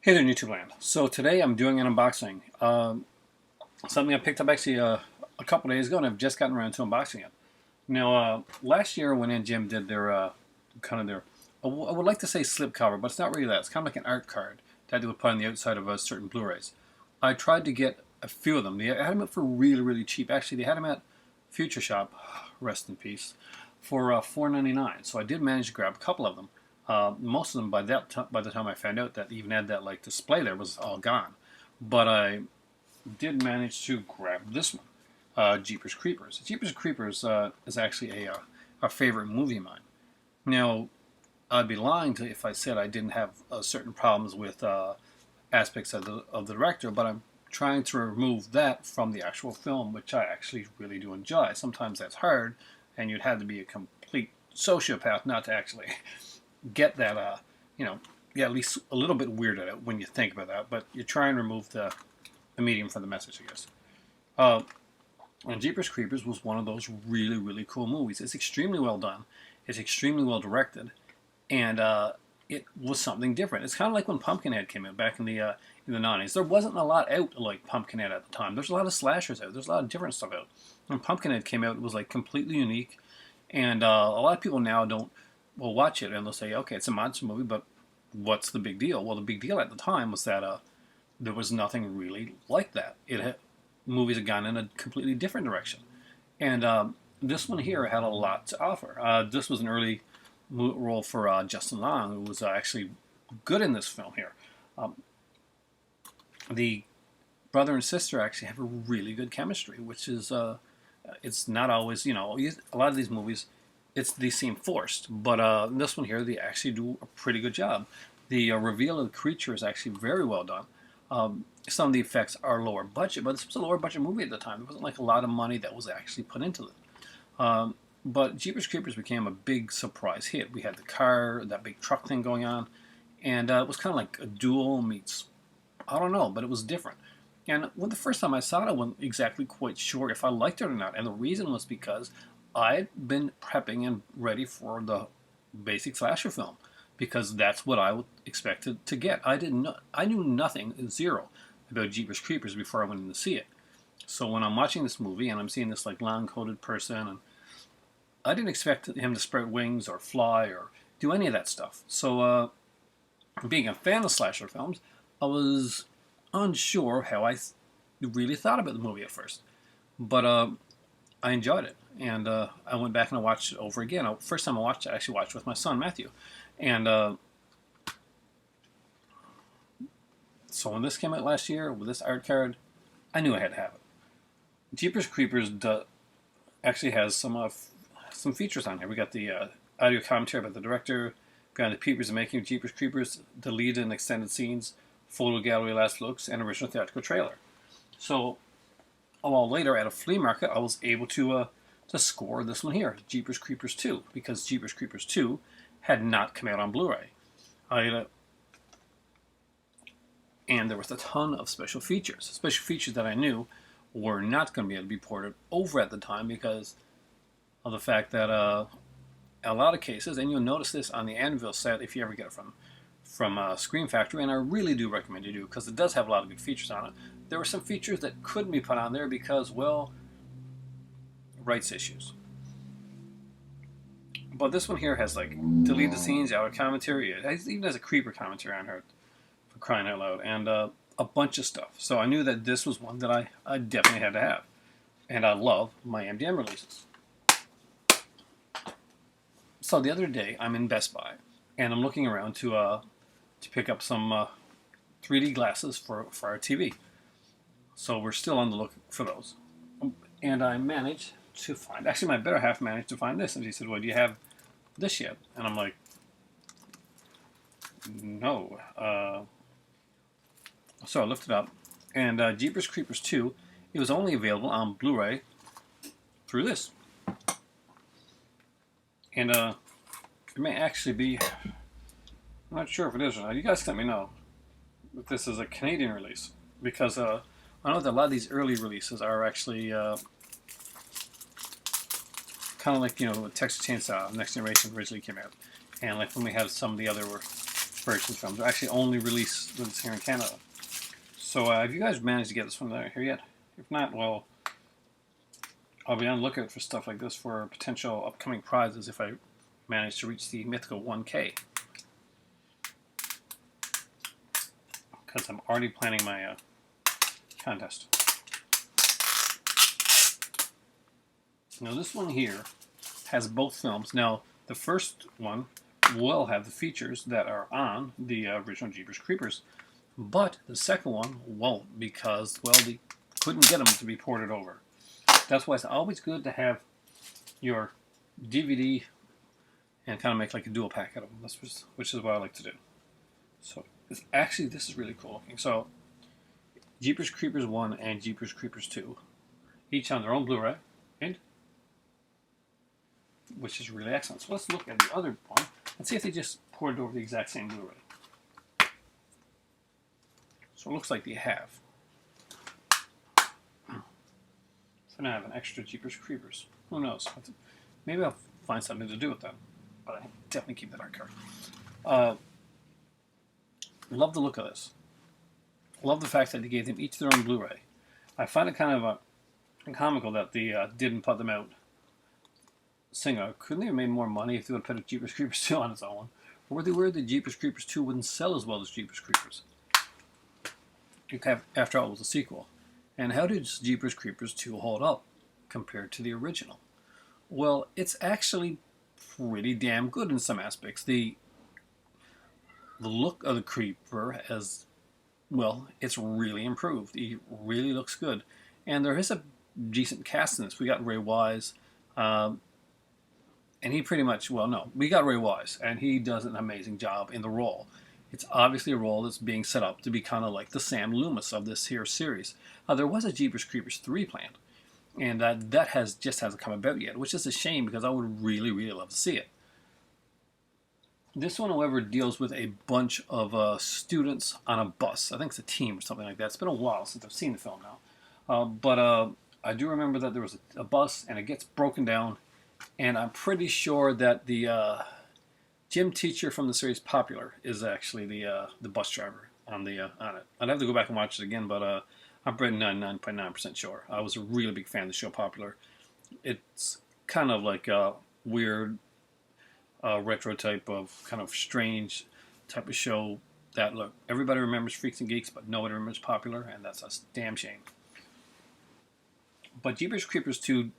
Hey there, YouTube land. So today I'm doing an unboxing. Something I picked up actually a couple days ago, and I've just gotten around to unboxing it. Now, last year when NGM did their kind of their, I would like to say slipcover, but it's not really that. It's kind of like an art card that they would put on the outside of certain Blu-rays. I tried to get a few of them. They had them up for really, really cheap. Actually, they had them at Future Shop, rest in peace, for $4.99. So I did manage to grab a couple of them. Most of them by the time I found out that even had that like display there was all gone, but I did manage to grab this one, Jeepers Creepers. Jeepers Creepers is actually a favorite movie of mine. Now, I'd be lying to if I said I didn't have certain problems with aspects of the director, but I'm trying to remove that from the actual film, which I actually really do enjoy. Sometimes that's hard, and you'd have to be a complete sociopath not to actually get that, at least a little bit weirded out when you think about that. But you try and remove the medium from the message, I guess. And Jeepers Creepers was one of those really, really cool movies. It's extremely well done. It's extremely well directed, and it was something different. It's kind of like when Pumpkinhead came out back in the 90s. There wasn't a lot out like Pumpkinhead at the time. There's a lot of slashers out. There's a lot of different stuff out. When Pumpkinhead came out, it was like completely unique, and a lot of people now don't will watch it and they'll say, okay, it's a monster movie, but what's the big deal? Well, the big deal at the time was that there was nothing really like that. Movies had gone in a completely different direction, and this one here had a lot to offer. This was an early role for Justin Long, who was actually good in this film here. The brother and sister actually have a really good chemistry, which is it's not always, a lot of these movies they seem forced, but this one here they actually do a pretty good job. The reveal of the creature is actually very well done. Some of the effects are lower budget, but this was a lower budget movie at the time. There wasn't like a lot of money that was actually put into it. But Jeepers Creepers became a big surprise hit. We had the car, that big truck thing going on, and it was kind of like a duel meets, I don't know, but it was different. And when the first time I saw it, I wasn't exactly quite sure if I liked it or not. And the reason was because I'd been prepping and ready for the basic slasher film because that's what I expected to get. I knew nothing, zero, about Jeepers Creepers before I went in to see it. So when I'm watching this movie and I'm seeing this like long-coated person, and I didn't expect him to sprout wings or fly or do any of that stuff. So being a fan of slasher films, I was unsure how I really thought about the movie at first. But I enjoyed it, and I went back and I watched it over again. First time I watched it, I actually watched it with my son Matthew, and so when this came out last year with this art card, I knew I had to have it. Jeepers Creepers actually has some features on here. We got the audio commentary about the director, behind the peepers and making of Jeepers Creepers, the lead and extended scenes, photo gallery last looks, and original theatrical trailer. So a while later at a flea market, I was able to score this one here, Jeepers Creepers 2, because Jeepers Creepers 2 had not come out on Blu-ray. And there was a ton of special features that I knew were not going to be able to be ported over at the time because of the fact that a lot of cases, and you'll notice this on the Anvil set if you ever get it from Scream Factory, and I really do recommend you do because it does have a lot of good features on it. There were some features that couldn't be put on there because, well, rights issues. But this one here has like deleted scenes, outer commentary. It even has a creeper commentary on her, for crying out loud, and a bunch of stuff. So I knew that this was one that I definitely had to have. And I love my MDM releases. So the other day, I'm in Best Buy, and I'm looking around to pick up some 3D glasses for our TV. So we're still on the look for those. And I managed to find, actually my better half managed to find this. And he said, well, do you have this yet? And I'm like, no. So I looked it up. And Jeepers Creepers 2, it was only available on Blu-ray through this. And it may actually be, I'm not sure if it is or not. You guys let me know if this is a Canadian release. Because I know that a lot of these early releases are actually kind of like, Texas Chainsaw Next Generation originally came out. And like when we have some of the other versions from. They're actually only released this here in Canada. So have you guys managed to get this one here yet? If not, well, I'll be on the lookout for stuff like this for potential upcoming prizes if I manage to reach the mythical 1K. Because I'm already planning my contest. Now this one here has both films. Now the first one will have the features that are on the original Jeepers Creepers, but the second one won't because, well, they couldn't get them to be ported over. That's why it's always good to have your DVD and kind of make like a dual pack out of them. Which is what I like to do. So actually, this is really cool looking. So Jeepers Creepers 1 and Jeepers Creepers 2, each on their own Blu-ray, and which is really excellent. So let's look at the other one and see if they just ported over the exact same Blu-ray. So it looks like they have. So now I have an extra Jeepers Creepers. Who knows? Maybe I'll find something to do with that. But I definitely keep that art card. Love the look of this. Love the fact that they gave them each their own Blu-ray. I find it kind of comical that they didn't put them out single. Couldn't they have made more money if they would have put a Jeepers Creepers 2 on its own? Or were they worried that Jeepers Creepers 2 wouldn't sell as well as Jeepers Creepers? After all, it was a sequel. And how did Jeepers Creepers 2 hold up compared to the original? Well, it's actually pretty damn good in some aspects. The look of the Creeper has, well, it's really improved. He really looks good. And there is a decent cast in this. We got Ray Wise, and he pretty much, well, no, we got Ray Wise, and he does an amazing job in the role. It's obviously a role that's being set up to be kind of like the Sam Loomis of this here series. There was a Jeepers Creepers 3 planned, and that hasn't come about yet, which is a shame because I would really, really love to see it. This one, however, deals with a bunch of students on a bus. I think it's a team or something like that. It's been a while since I've seen the film now. But I do remember that there was a bus, and it gets broken down, and I'm pretty sure that the gym teacher from the series Popular is actually the bus driver on it. I'd have to go back and watch it again, but I'm pretty 99.9% sure. I was a really big fan of the show Popular. It's kind of like a weird retro type of kind of strange type of show that, look, everybody remembers Freaks and Geeks, but nobody remembers Popular, and that's a damn shame. But Jeepers Creepers 2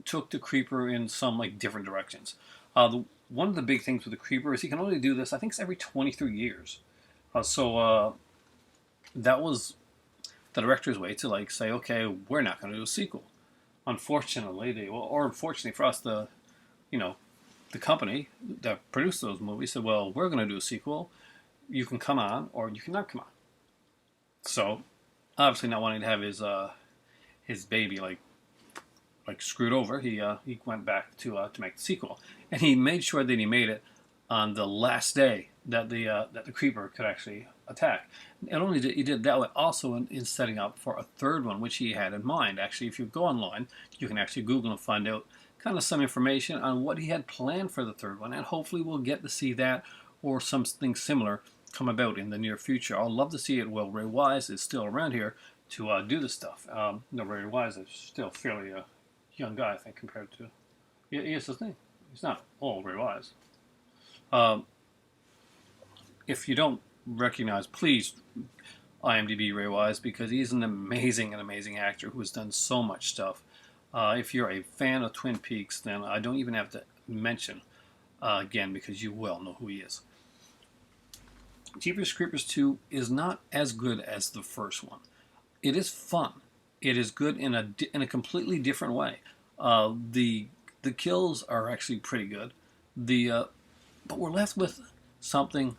took the Creeper in some like different directions. One of the big things with the Creeper is he can only do this, I think it's every 23 years. So that was the director's way to like say, okay, we're not going to do a sequel. Unfortunately, or unfortunately for us, the company that produced those movies said, well, we're going to do a sequel. You can come on, or you cannot come on. So, obviously not wanting to have his baby like screwed over, he went back to make the sequel, and he made sure that he made it on the last day that the Creeper could actually attack. And only he did that, but also in setting up for a third one, which he had in mind. Actually, if you go online, you can actually Google and find out kind of some information on what he had planned for the third one, and hopefully we'll get to see that or something similar come about in the near future. I'll love to see it. Well, Ray Wise is still around here to do this stuff. Ray Wise is still fairly a young guy, I think, compared to... He is his name. He's not old, Ray Wise. If you don't recognize, please IMDb Ray Wise, because he's an amazing actor who has done so much stuff. If you're a fan of Twin Peaks, then I don't even have to mention again, because you well know who he is. Jeepers Creepers 2 is not as good as the first one. It is fun. It is good in a completely different way. The kills are actually pretty good. But we're left with something.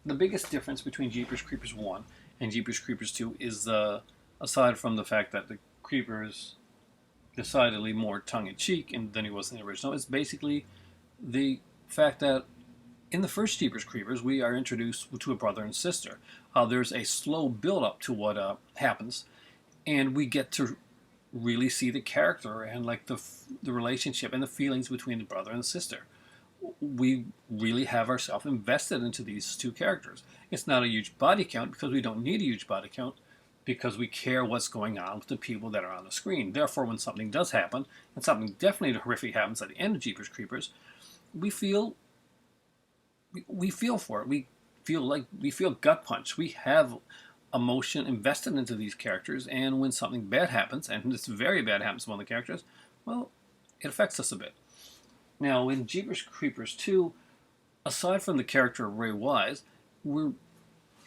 The biggest difference between Jeepers Creepers 1 and Jeepers Creepers 2 is, aside from the fact that the Creeper is decidedly more tongue-in-cheek than he was in the original, is basically the fact that in the first Jeepers Creepers, we are introduced to a brother and sister. There's a slow build-up to what happens, and we get to really see the character and like the relationship and the feelings between the brother and the sister. we really have ourselves invested into these two characters. It's not a huge body count because we don't need a huge body count because we care what's going on with the people that are on the screen. Therefore, when something does happen, and something definitely horrific happens at the end of Jeepers Creepers, we feel for it. We feel gut punch. We have emotion invested into these characters, and when something bad happens, and it's very bad happens to one of the characters, well, it affects us a bit. Now, in Jeepers Creepers 2, aside from the character of Ray Wise, we're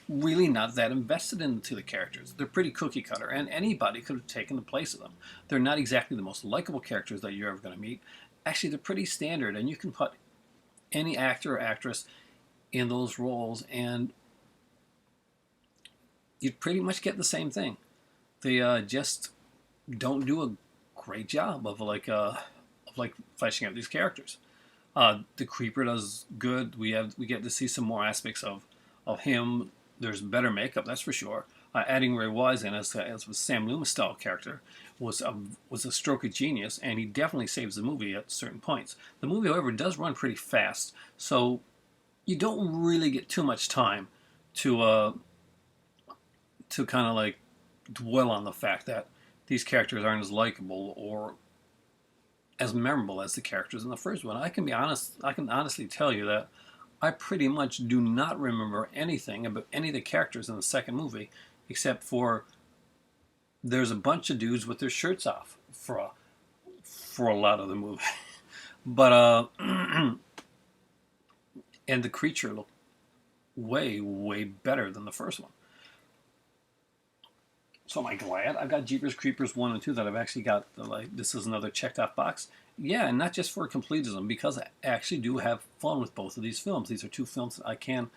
really not that invested into the characters. They're pretty cookie cutter, and anybody could have taken the place of them. They're not exactly the most likable characters that you're ever going to meet. Actually, they're pretty standard, and you can put any actor or actress in those roles, and you'd pretty much get the same thing. They just don't do a great job of fleshing out these characters. The Creeper does good. We get to see some more aspects of him. There's better makeup, that's for sure. Adding Ray Wise in as was Sam Loomis style character was a stroke of genius, and he definitely saves the movie at certain points. The movie, however, does run pretty fast, so you don't really get too much time to kind of like dwell on the fact that these characters aren't as likable or as memorable as the characters in the first one. I can honestly tell you that I pretty much do not remember anything about any of the characters in the second movie, except for there's a bunch of dudes with their shirts off for a lot of the movie. But and the creature looked way better than the first one. So am I glad I've got Jeepers Creepers 1 and 2 that I've actually got, this is another checked off box? Yeah, and not just for completism, because I actually do have fun with both of these films. These are two films that I can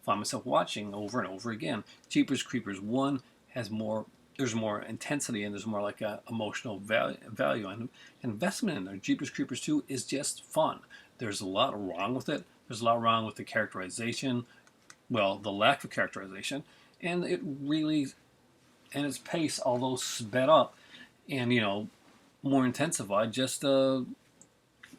find myself watching over and over again. Jeepers Creepers 1 has there's more intensity, and there's more like a emotional value and investment in there. Jeepers Creepers 2 is just fun. There's a lot wrong with it. There's a lot wrong with the characterization, well, the lack of characterization, and its pace, although sped up and more intensified, just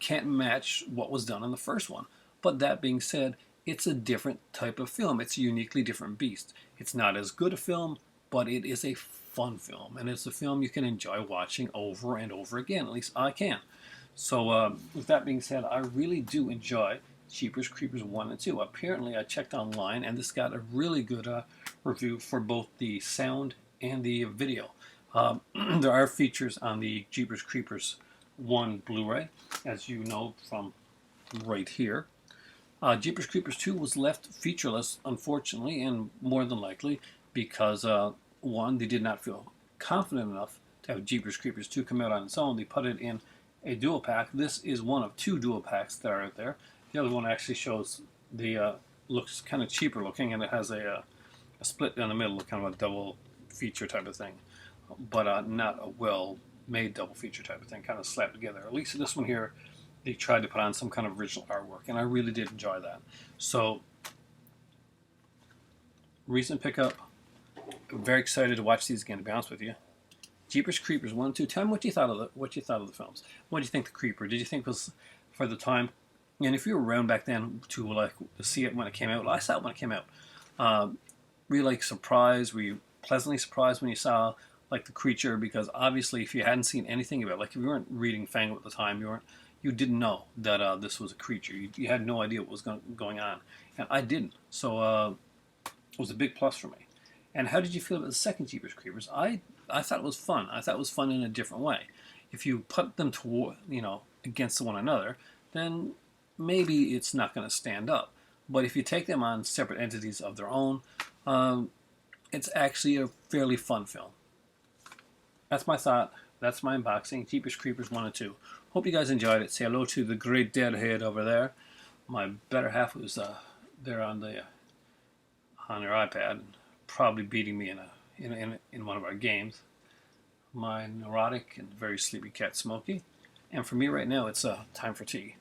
can't match what was done in the first one. But that being said, it's a different type of film. It's a uniquely different beast. It's not as good a film, but it is a fun film, and it's a film you can enjoy watching over and over again. At least I can. So with that being said, I really do enjoy Jeepers Creepers 1 and 2. Apparently, I checked online, and this got a really good review for both the sound and the video. There are features on the Jeepers Creepers 1 Blu-ray, as you know from right here. Jeepers Creepers 2 was left featureless, unfortunately, and more than likely because, one, they did not feel confident enough to have Jeepers Creepers 2 come out on its own. They put it in a dual pack. This is one of two dual packs that are out there. The other one actually shows looks kind of cheaper looking, and it has a split down the middle, kind of a double feature type of thing, but not a well-made double feature type of thing, kind of slapped together. At least this one here, they tried to put on some kind of original artwork, and I really did enjoy that. So, recent pickup. I'm very excited to watch these again, to be honest with you. Jeepers Creepers 1 and 2. Tell me what you thought of the films. What did you think the Creeper? Did you think it was for the time? And if you were around back then to see it when it came out, well, I saw it when it came out. Really surprised? Were you pleasantly surprised when you saw the creature? Because obviously, if you hadn't seen anything about it, if you weren't reading Fango at the time, you didn't know that this was a creature. You had no idea what was going on, and I didn't. So it was a big plus for me. And how did you feel about the second Jeepers Creepers? I thought it was fun. I thought it was fun in a different way. If you put them against one another, then maybe it's not going to stand up. But if you take them on separate entities of their own, it's actually a fairly fun film. That's my thought. That's my unboxing. Jeepers Creepers 1 and 2. Hope you guys enjoyed it. Say hello to the great deadhead over there. My better half was there on their iPad, probably beating me in one of our games. My neurotic and very sleepy cat Smokey. And for me right now, it's time for tea.